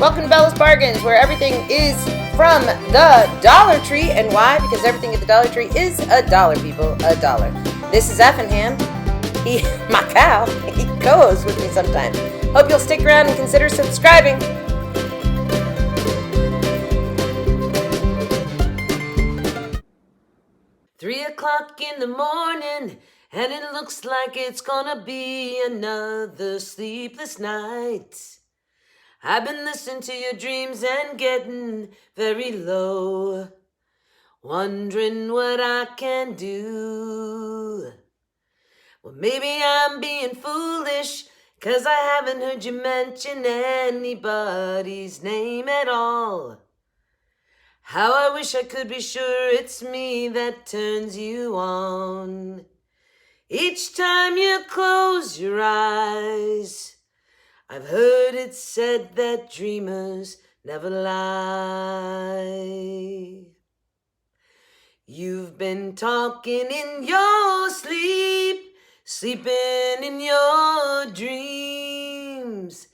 Welcome to Bella's Bargains, where everything is from the Dollar Tree. And why? Because everything at the Dollar Tree is $1, people. $1. This is Effingham. My cow, he co-hosts with me sometimes. Hope you'll stick around and consider subscribing. $3:00 in the morning, and it looks like it's gonna be another sleepless night. I've been listening to your dreams and getting very low, wondering what I can do. Well, maybe I'm being foolish, 'cause I haven't heard you mention anybody's name at all. How I wish I could be sure it's me that turns you on. Each time you close your eyes, I've heard it said that dreamers never lie. You've been talking in your sleep, sleeping in your dreams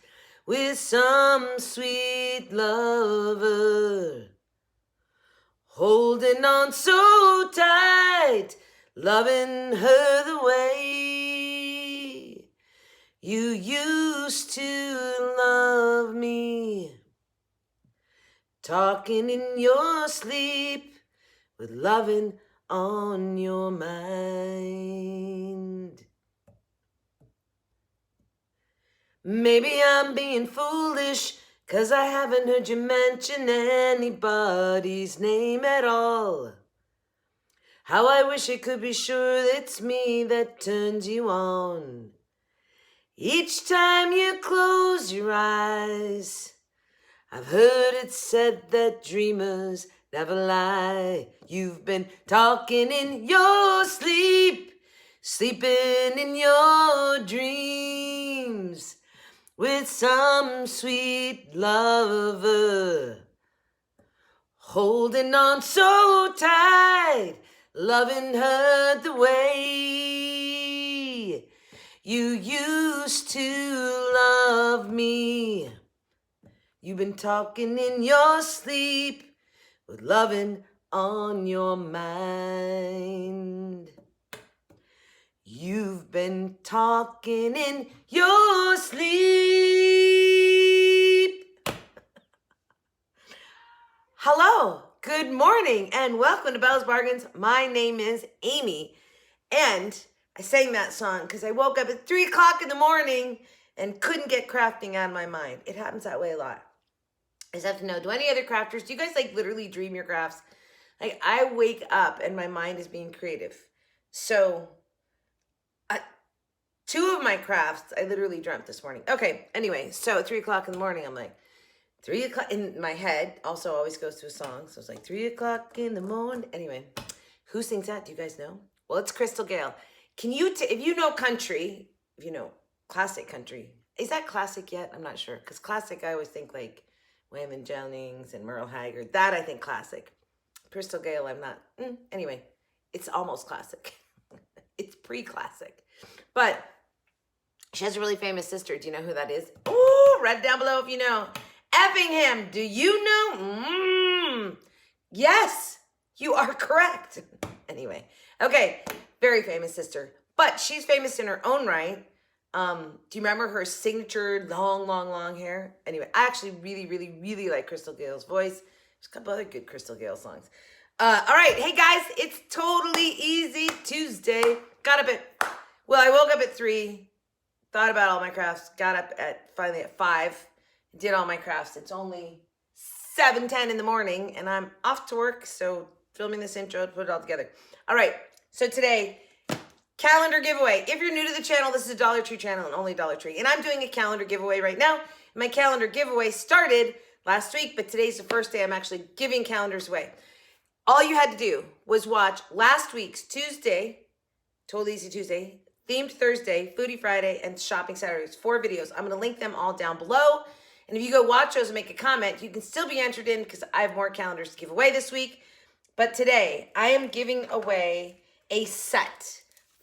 with some sweet lover, holding on so tight, loving her the way you used to love me. Talking in your sleep with loving on your mind. Maybe I'm being foolish, 'cause I haven't heard you mention anybody's name at all. How I wish I could be sure it's me that turns you on. Each time you close your eyes, I've heard it said that dreamers never lie. You've been talking in your sleep, sleeping in your dreams with some sweet lover, holding on so tight, loving her the way you used to love me. You've been talking in your sleep with loving on your mind. You've been talking in your sleep. Hello, good morning, and welcome to Bella's Bargains. My name is Amy, and I sang that song because I woke up at 3:00 in the morning and couldn't get crafting out of my mind. It happens that way a lot. I just have to know, do any other crafters, do you guys like literally dream your crafts? Like, I wake up and my mind is being creative. So, 2 of my crafts, I literally dreamt this morning. Okay, anyway, so at 3:00 in the morning, I'm like, 3:00 in my head also always goes to a song. So it's like 3:00 in the morning. Anyway, who sings that? Do you guys know? Well, it's Crystal Gale. Can you, if you know country, if you know classic country, is that classic yet? I'm not sure. Because classic, I always think like Waylon Jennings and Merle Haggard. That I think classic. Crystal Gale, I'm not. Anyway, it's almost classic. It's pre-classic. But she has a really famous sister. Do you know who that is? Ooh, write it down below if you know. Effingham, do you know? Yes, you are correct. Anyway, okay, very famous sister. But she's famous in her own right. Do you remember her signature long hair? Anyway, I actually really like Crystal Gale's voice. There's a couple other good Crystal Gale songs. All right, hey guys, it's Totally Easy Tuesday. I woke up at 3, thought about all my crafts, got up finally at 5, did all my crafts. It's only 7:10 in the morning, and I'm off to work, so filming this intro to put it all together. All right, so today, calendar giveaway. If you're new to the channel, this is a Dollar Tree channel and only Dollar Tree. And I'm doing a calendar giveaway right now. My calendar giveaway started last week, but today's the first day I'm actually giving calendars away. All you had to do was watch last week's Tuesday, Totally Easy Tuesday, Themed Thursday, Foodie Friday, and Shopping Saturdays. 4 videos. I'm going to link them all down below. And if you go watch those and make a comment, you can still be entered in because I have more calendars to give away this week. But today, I am giving away a set.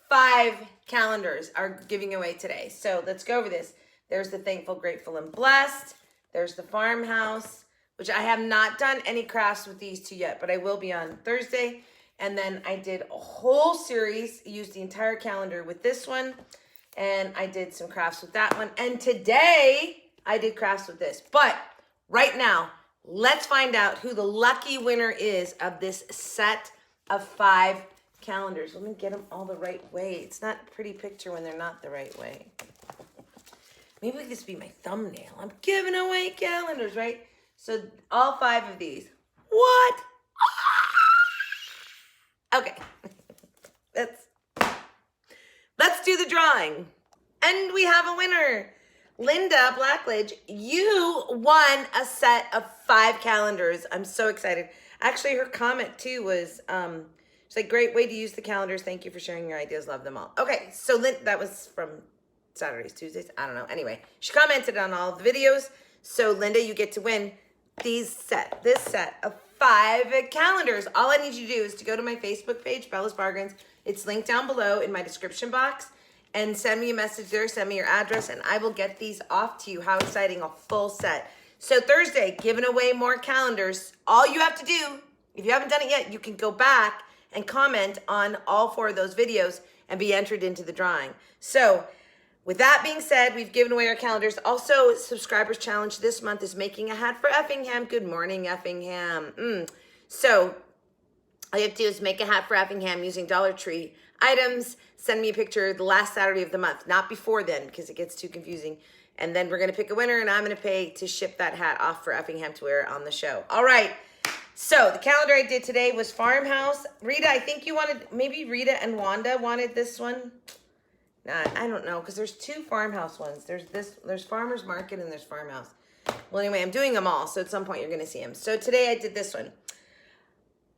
5 calendars are giving away today. So let's go over this. There's the Thankful, Grateful, and Blessed. There's the farmhouse, which I have not done any crafts with these two yet, but I will be on Thursday. And then I did a whole series, used the entire calendar with this one. And I did some crafts with that one. And today I did crafts with this. But right now, let's find out who the lucky winner is of this set of 5 calendars. Let me get them all the right way. It's not a pretty picture when they're not the right way. Maybe this be my thumbnail. I'm giving away calendars, right? So all 5 of these. What? Okay. Let's do the drawing. And we have a winner. Linda Blackledge, you won a set of 5 calendars. I'm so excited. Actually, her comment too was, she's like, great way to use the calendars. Thank you for sharing your ideas. Love them all. Okay, so that was from Saturdays, Tuesdays. I don't know. Anyway, she commented on all the videos. So Linda, you get to win this set of 5 calendars. All I need you to do is to go to my Facebook page, Bella's Bargains. It's linked down below in my description box. And send me a message there, send me your address, and I will get these off to you. How exciting, a full set. So Thursday, giving away more calendars. All you have to do, if you haven't done it yet, you can go back and comment on all 4 of those videos and be entered into the drawing. So with that being said, we've given away our calendars. Also, subscribers challenge this month is making a hat for Effingham. Good morning, Effingham. So all you have to do is make a hat for Effingham using Dollar Tree items. Send me a picture the last Saturday of the month, not before then, because it gets too confusing. And then we're going to pick a winner, and I'm going to pay to ship that hat off for Effingham to wear on the show. All right. So the calendar I did today was Farmhouse. Rita, I think you wanted, maybe Rita and Wanda wanted this one. Nah, I don't know, because there's 2 Farmhouse ones. There's Farmer's Market and there's Farmhouse. Well, anyway, I'm doing them all, so at some point you're going to see them. So today I did this one.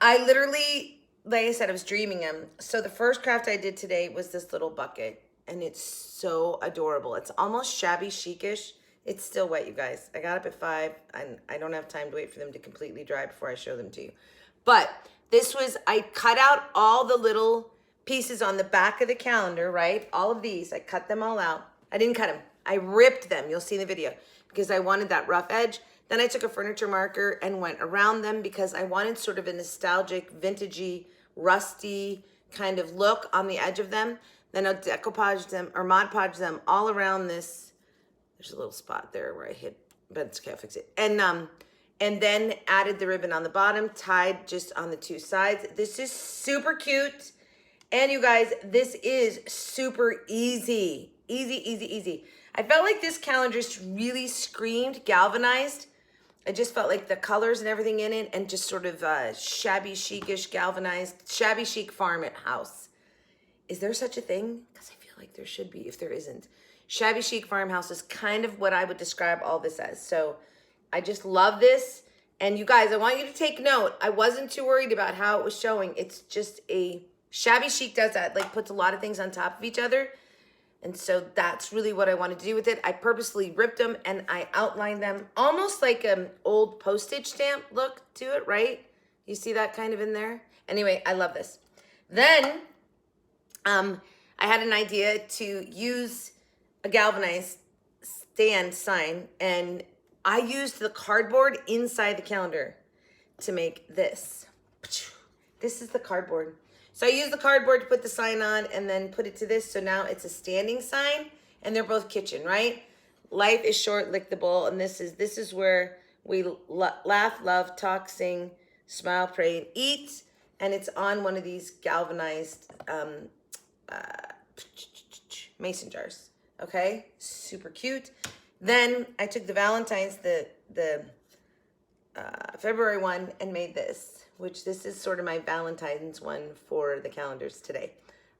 I literally, like I said, I was dreaming them. So the first craft I did today was this little bucket, and it's so adorable. It's almost shabby chicish. It's still wet, you guys. I got up at 5, and I don't have time to wait for them to completely dry before I show them to you. But this was, I cut out all the little pieces on the back of the calendar, right? All of these, I cut them all out. I didn't cut them. I ripped them. You'll see in the video because I wanted that rough edge. Then I took a furniture marker and went around them because I wanted sort of a nostalgic, vintagey, rusty kind of look on the edge of them. Then I'll decoupage them or Mod Podge them all around this. There's a little spot there where I hit, but it's okay, I'll fix it. And then added the ribbon on the bottom, tied just on the 2 sides. This is super cute. And you guys, this is super easy. Easy. I felt like this calendar just really screamed galvanized. I just felt like the colors and everything in it, and just sort of shabby chicish, galvanized, shabby chic farmhouse. Is there such a thing? Because I feel like there should be if there isn't. Shabby chic farmhouse is kind of what I would describe all this as. So I just love this. And you guys, I want you to take note. I wasn't too worried about how it was showing. It's just a shabby chic does that, like puts a lot of things on top of each other. And so that's really what I wanted to do with it. I purposely ripped them and I outlined them almost like an old postage stamp look to it, right? You see that kind of in there? Anyway, I love this. Then I had an idea to use a galvanized stand sign, and I used the cardboard inside the calendar to make this. This is the cardboard. So I used the cardboard to put the sign on and then put it to this. So now it's a standing sign, and they're both kitchen, right? Life is short, lick the bowl. And this is where we laugh, love, talk, sing, smile, pray, and eat. And it's on one of these galvanized mason jars. Okay, super cute. Then I took the Valentine's, the February one, and made this, which this is sort of my Valentine's one for the calendars today.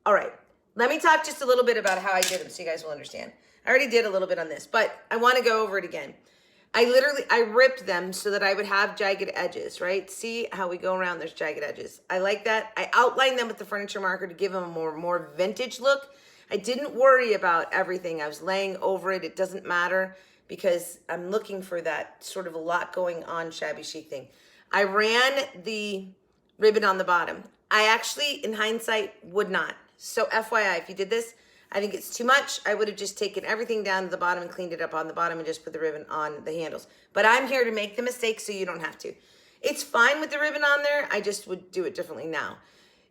All right, let me talk just a little bit about how I did them so you guys will understand. I already did a little bit on this, but I want to go over it again. I ripped them so that I would have jagged edges, right? See how we go around, there's jagged edges. I like that. I outlined them with the furniture marker to give them a more vintage look. I didn't worry about everything. I was laying over it. It doesn't matter because I'm looking for that sort of a lot going on shabby chic thing. I ran the ribbon on the bottom. I actually, in hindsight, would not. So FYI, if you did this, I think it's too much. I would have just taken everything down to the bottom and cleaned it up on the bottom and just put the ribbon on the handles. But I'm here to make the mistake so you don't have to. It's fine with the ribbon on there. I just would do it differently now.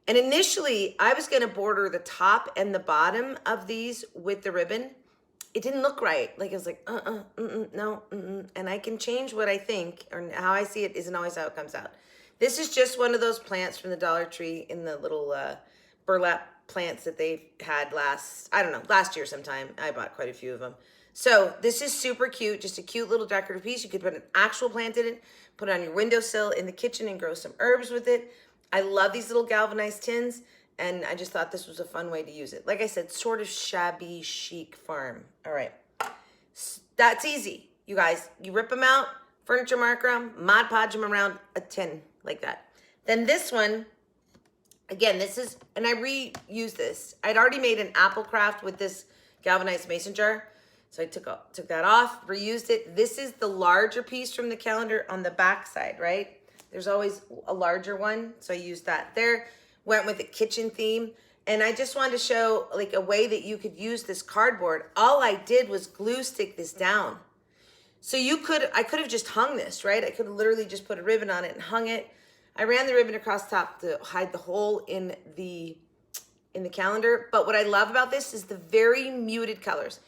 And initially, I was going to border the top and the bottom of these with the ribbon. It didn't look right. Like, it was like, no. And I can change what I think, or how I see it isn't always how it comes out. This is just one of those plants from the Dollar Tree in the little burlap plants that they had last year sometime. I bought quite a few of them. So this is super cute, just a cute little decorative piece. You could put an actual plant in it, put it on your windowsill in the kitchen and grow some herbs with it. I love these little galvanized tins, and I just thought this was a fun way to use it. Like I said, sort of shabby chic farm. All right, that's easy, you guys. You rip them out, furniture marker them, Mod Podge them around a tin like that. Then this one, again, this is, and I reused this. I'd already made an apple craft with this galvanized mason jar. So I took that off, reused it. This is the larger piece from the calendar on the back side, right? There's always a larger one, so I used that there. Went with a kitchen theme, and I just wanted to show like a way that you could use this cardboard. All I did was glue stick this down. So I could have just hung this, right? I could have literally just put a ribbon on it and hung it. I ran the ribbon across the top to hide the hole in the calendar. But what I love about this is the very muted colors.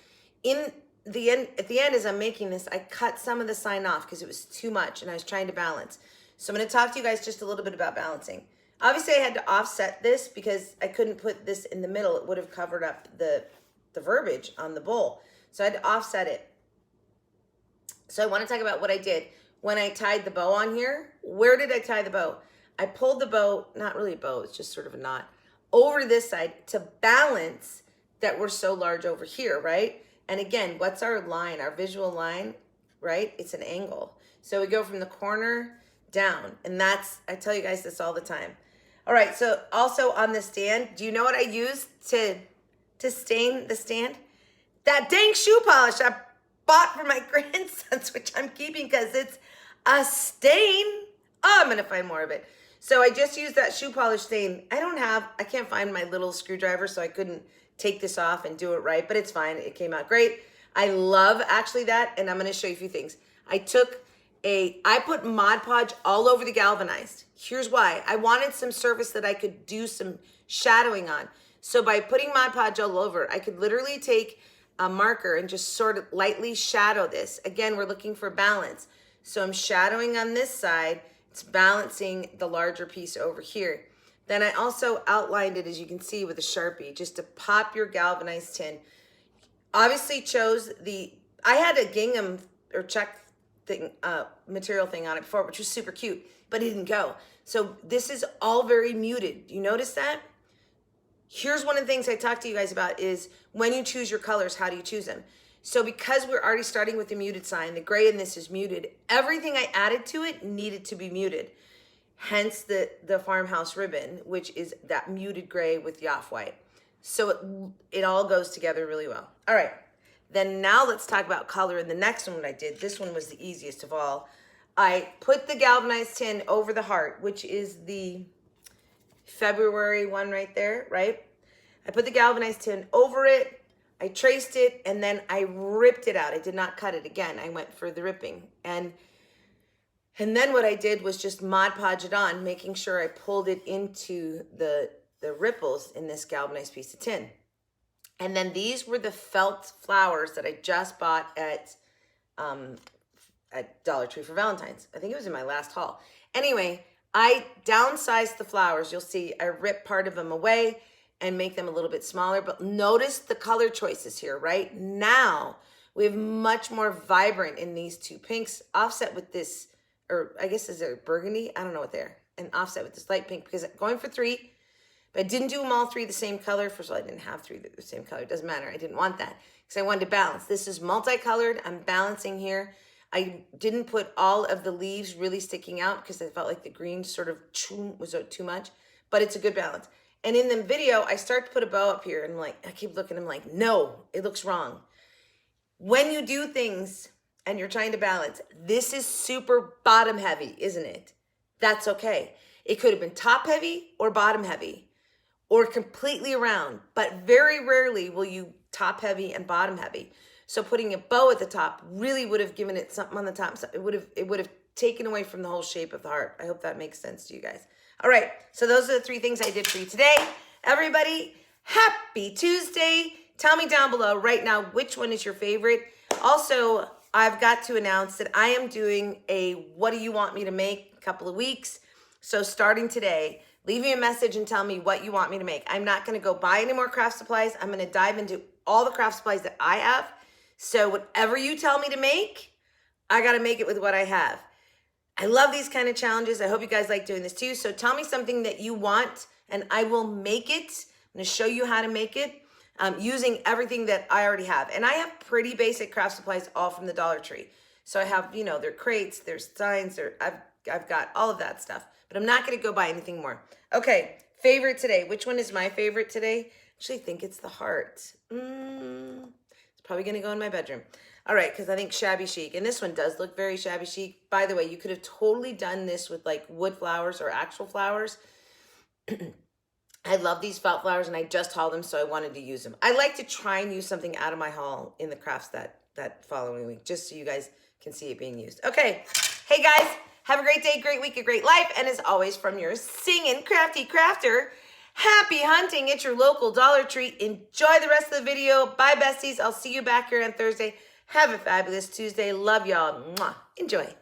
At the end, as I'm making this, I cut some of the sign off because it was too much and I was trying to balance. So I'm going to talk to you guys just a little bit about balancing. Obviously, I had to offset this because I couldn't put this in the middle. It would have covered up the verbiage on the bowl. So I had to offset it. So I want to talk about what I did when I tied the bow on here. Where did I tie the bow? I pulled the bow, not really a bow, it's just sort of a knot, over this side to balance that we're so large over here, right? And again, what's our line, our visual line, right? It's an angle. So we go from the corner down, and I tell you guys this all the time. All right, so also on the stand, do you know what I used to stain the stand? That dang shoe polish I bought for my grandsons, which I'm keeping because it's a stain. Oh, I'm gonna find more of it. So I just used that shoe polish stain. I can't find my little screwdriver, so I couldn't take this off and do it right, but it's fine. It came out great. I love actually that, and I'm gonna show you a few things. I put Mod Podge all over the galvanized. Here's why. I wanted some surface that I could do some shadowing on. So by putting Mod Podge all over, I could literally take a marker and just sort of lightly shadow this. Again, we're looking for balance. So I'm shadowing on this side. It's balancing the larger piece over here. Then I also outlined it, as you can see, with a Sharpie, just to pop your galvanized tin. Obviously I had a gingham or check material thing on it before, which was super cute, but it didn't go. So this is all very muted. Do you notice that? Here's one of the things I talked to you guys about is when you choose your colors, how do you choose them? So because we're already starting with the muted sign, the gray in this is muted, everything I added to it needed to be muted. Hence the farmhouse ribbon, which is that muted gray with the off-white. So it all goes together really well. All right. Then now let's talk about color in the next one I did. This one was the easiest of all. I put the galvanized tin over the heart, which is the February one right there, right? I put the galvanized tin over it. I traced it, and then I ripped it out. I did not cut it again. I went for the ripping. And then what I did was just Mod Podge it on, making sure I pulled it into the ripples in this galvanized piece of tin. And then these were the felt flowers that I just bought at Dollar Tree for Valentine's. I think it was in my last haul. Anyway, I downsized the flowers. You'll see I ripped part of them away and make them a little bit smaller. But notice the color choices here, right? Now we have much more vibrant in these two pinks, offset with this, or I guess is it burgundy? I don't know what they're. And offset with this light pink, because I'm going for 3. But I didn't do them all 3 the same color. First of all, I didn't have 3 the same color. It doesn't matter. I didn't want that because I wanted to balance. This is multicolored. I'm balancing here. I didn't put all of the leaves really sticking out because I felt like the green sort of was too much, but it's a good balance. And in the video, I start to put a bow up here and I keep looking, I'm like, no, it looks wrong. When you do things and you're trying to balance, this is super bottom heavy, isn't it? That's okay. It could have been top heavy or bottom heavy. or completely around, but very rarely will you top heavy and bottom heavy. So putting a bow at the top really would have given it something on the top. So it would have taken away from the whole shape of the heart. I hope that makes sense to you guys. All right, so those are the 3 things I did for you today. Everybody, happy Tuesday. Tell me down below right now which one is your favorite. Also, I've got to announce that I am doing a what do you want me to make a couple of weeks. So starting today, leave me a message and tell me what you want me to make. I'm not going to go buy any more craft supplies. I'm going to dive into all the craft supplies that I have. So whatever you tell me to make, I got to make it with what I have. I love these kind of challenges. I hope you guys like doing this too. So tell me something that you want and I will make it. I'm going to show you how to make it using everything that I already have. And I have pretty basic craft supplies all from the Dollar Tree. So I have, you know, their crates, there's signs, I've got all of that stuff. But I'm not going to go buy anything more. Okay, favorite today. Which one is my favorite today? Actually, I think it's the heart. It's probably going to go in my bedroom. All right, because I think shabby chic. And this one does look very shabby chic. By the way, you could have totally done this with like wood flowers or actual flowers. I love these felt flowers and I just hauled them, so I wanted to use them. I like to try and use something out of my haul in the crafts that following week, just so you guys can see it being used. Okay, hey guys, have a great day, great week, a great life. And as always, from your singing crafty crafter, happy hunting at your local Dollar Tree. Enjoy the rest of the video. Bye, besties. I'll see you back here on Thursday. Have a fabulous Tuesday. Love y'all. Mwah. Enjoy.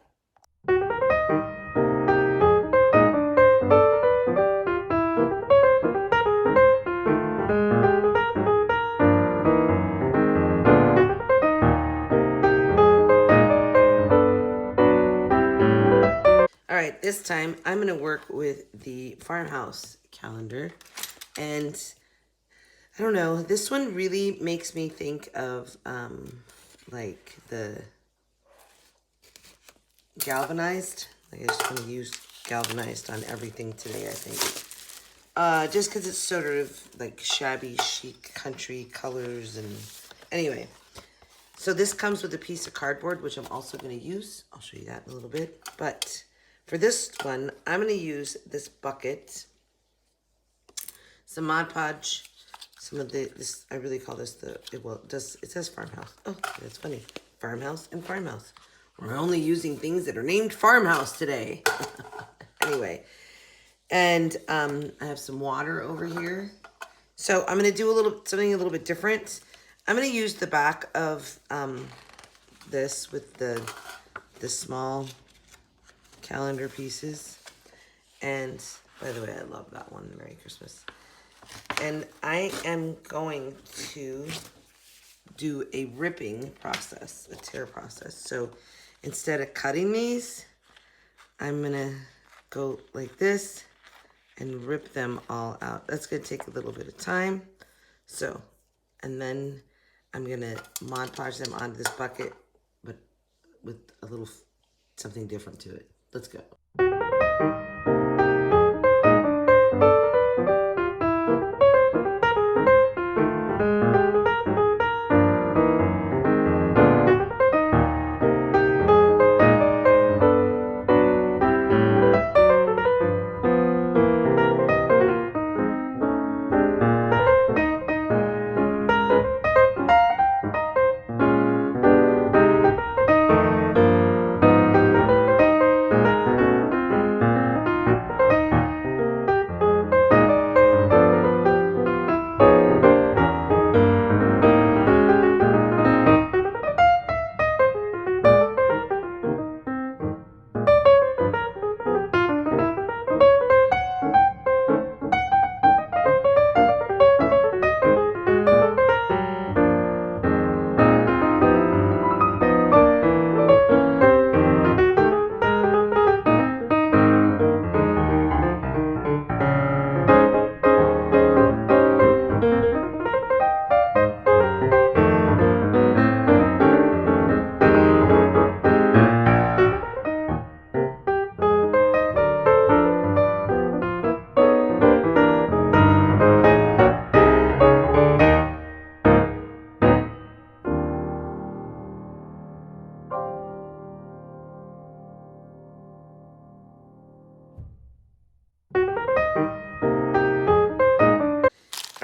All right, this time I'm going to work with the farmhouse calendar. And I don't know, this one really makes me think of like the galvanized. Like I just want to use galvanized on everything today, I think. Just because it's sort of like shabby chic country colors. And anyway, so this comes with a piece of cardboard, which I'm also going to use. I'll show you that in a little bit. But for this one, I'm going to use this bucket, some Mod Podge, some of this, I really call this it says farmhouse. Oh, that's funny. Farmhouse and farmhouse. We're only using things that are named farmhouse today. Anyway, and I have some water over here. So I'm going to do something a little bit different. I'm going to use the back of this with the small calendar pieces. And by the way, I love that one. Merry Christmas. And I am going to do a ripping process, a tear process. So instead of cutting these, I'm gonna go like this and rip them all out. That's gonna take a little bit of time. So, and then I'm gonna Mod Podge them onto this bucket, but with a little something different to it. Let's go.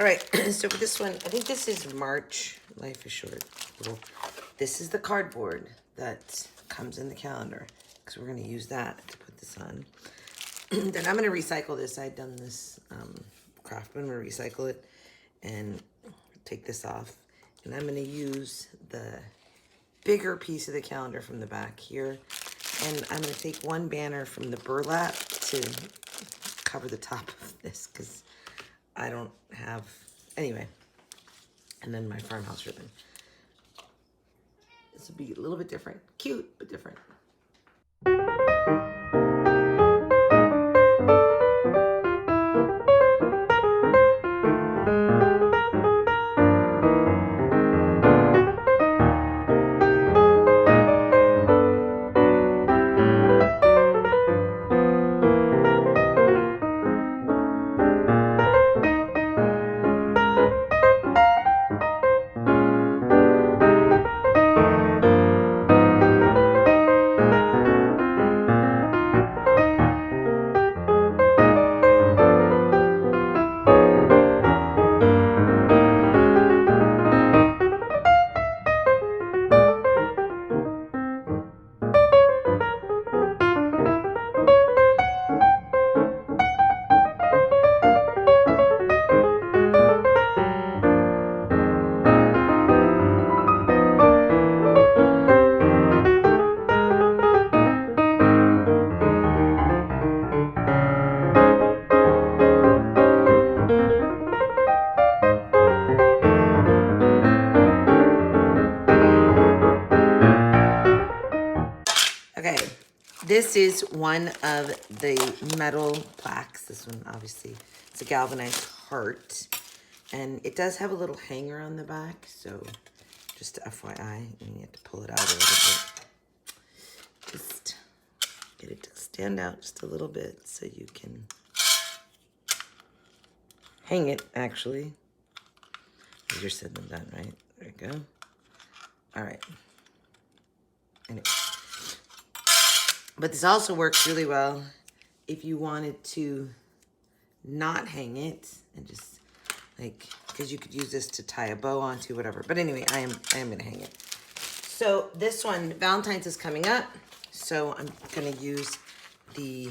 right, so for this one, I think this is March. Life is short. This is the cardboard that comes in the calendar, because we're going to use that to put this on. Then I'm going to recycle this. I'd done this craft. I'm going to recycle it and take this off. And I'm going to use the bigger piece of the calendar from the back here. And I'm going to take one banner from the burlap to cover the top of this, because I don't have, anyway. And then my farmhouse ribbon. This will be a little bit different. Cute, but different. Okay, this is one of the metal plaques. This one, obviously, it's a galvanized heart. And it does have a little hanger on the back, so just FYI, you have to pull it out a little bit. Just get it to stand out just a little bit so you can hang it, actually. Easier said than done, right? There you go. All right. Anyway. But this also works really well if you wanted to not hang it and just like, because you could use this to tie a bow onto, whatever. But anyway, I am gonna hang it. So this one, Valentine's is coming up. So I'm gonna use the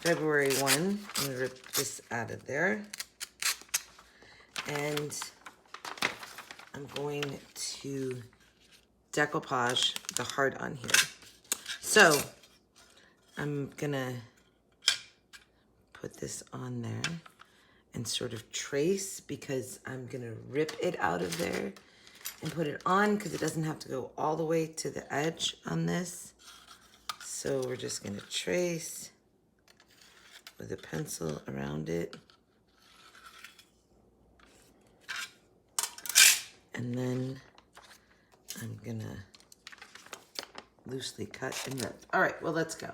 February one. I'm gonna rip this out of there. And I'm going to decoupage the heart on here. So I'm gonna put this on there and sort of trace, because I'm gonna rip it out of there and put it on, because it doesn't have to go all the way to the edge on this. So we're just gonna trace with a pencil around it. And then I'm gonna loosely cut and rip. All right, well, let's go.